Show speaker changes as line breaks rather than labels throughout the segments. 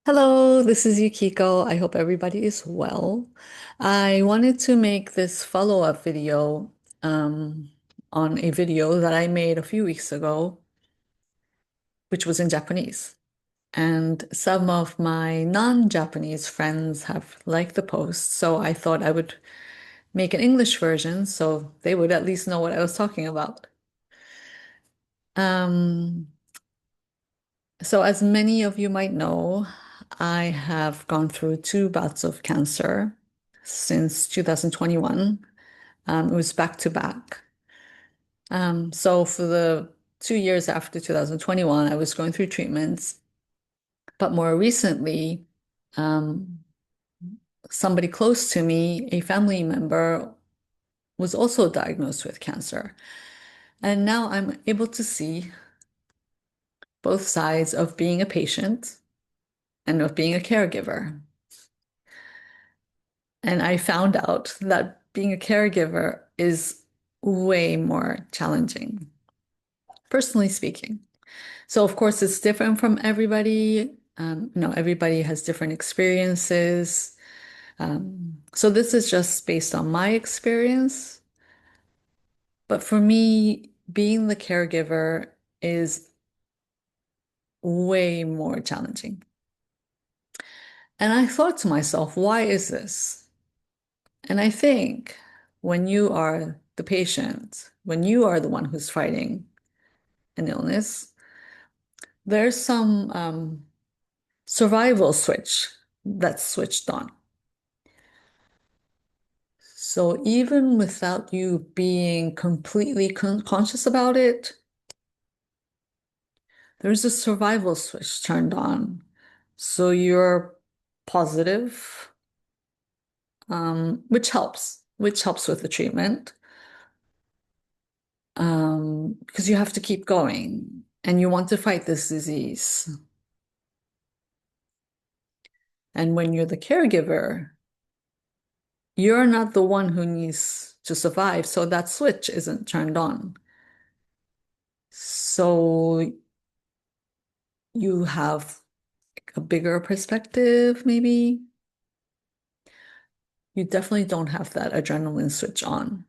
Hello, this is Yukiko. I hope everybody is well. I wanted to make this follow-up video um, on a video that I made a few weeks ago, which was in Japanese. And some of my non-Japanese friends have liked the post, so I thought I would make an English version so they would at least know what I was talking about. Um, so as many of you might know, I have gone through two bouts of cancer since 2021. It was back to back. So for the 2 years after 2021, I was going through treatments, but more recently, um, somebody close to me, a family member, was also diagnosed with cancer. And now I'm able to see both sides of being a patient and of being a caregiver. And I found out that being a caregiver is way more challenging, personally speaking. So, of course, it's different from everybody. Everybody has different experiences. So, this is just based on my experience. But for me, being the caregiver is way more challenging. And I thought to myself, why is this? And I think when you are the patient, when you are the one who's fighting an illness, there's some survival switch that's switched on. So even without you being completely conscious about it, there's a survival switch turned on. So you're positive, which helps with the treatment, because you have to keep going and you want to fight this disease. And when you're the caregiver, you're not the one who needs to survive, so that switch isn't turned on. So you have a bigger perspective, maybe. You definitely don't have that adrenaline switch on.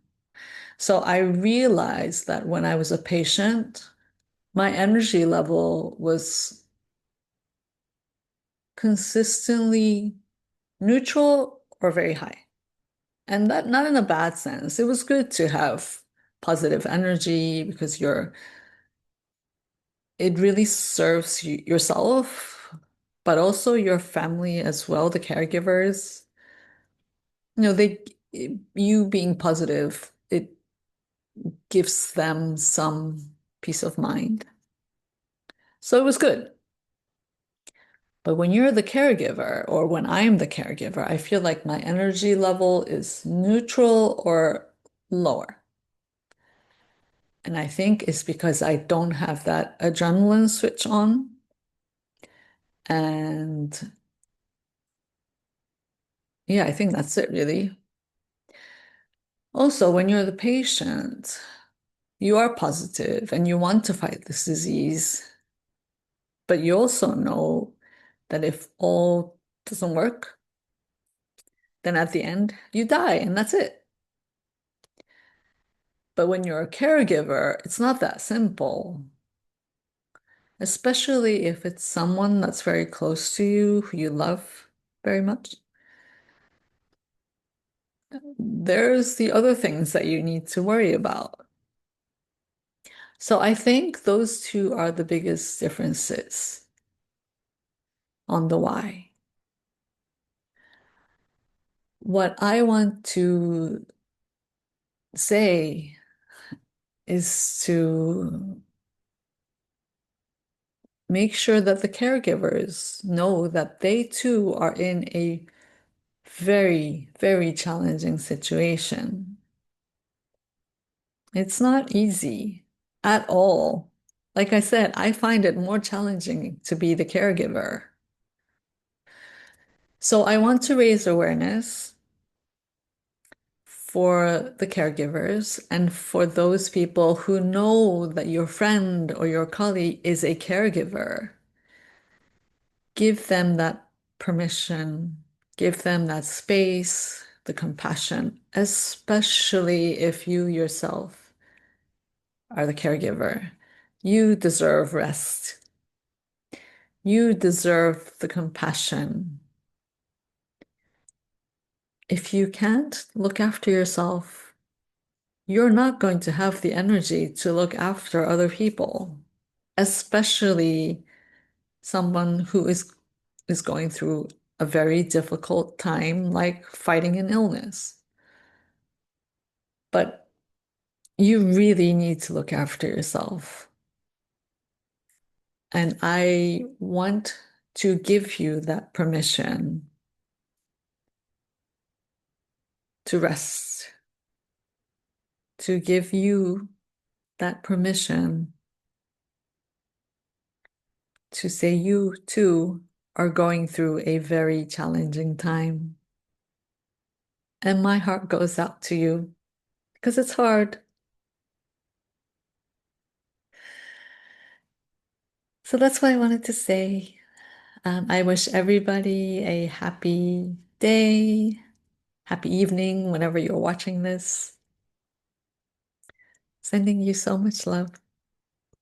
So I realized that when I was a patient, my energy level was consistently neutral or very high. And that not in a bad sense. It was good to have positive energy because it really serves yourself, but also your family as well, the caregivers. They you being positive, it gives them some peace of mind. So it was good. But when you're the caregiver, or when I'm the caregiver, I feel like my energy level is neutral or lower. And I think it's because I don't have that adrenaline switch on. And yeah, I think that's it really. Also, when you're the patient, you are positive and you want to fight this disease, but you also know that if all doesn't work, then at the end you die and that's it. But when you're a caregiver, it's not that simple, especially if it's someone that's very close to you, who you love very much. There's the other things that you need to worry about. So I think those two are the biggest differences on the why. What I want to say is to make sure that the caregivers know that they too are in a very, very challenging situation. It's not easy at all. Like I said, I find it more challenging to be the caregiver. So I want to raise awareness for the caregivers and for those people who know that your friend or your colleague is a caregiver. Give them that permission, give them that space, the compassion, especially if you yourself are the caregiver. You deserve rest. You deserve the compassion. If you can't look after yourself, you're not going to have the energy to look after other people, especially someone who is going through a very difficult time, like fighting an illness. But you really need to look after yourself. And I want to give you that permission to rest, to give you that permission to say you too are going through a very challenging time. And my heart goes out to you because it's hard. So that's what I wanted to say. I wish everybody a happy day, happy evening, whenever you're watching this. Sending you so much love.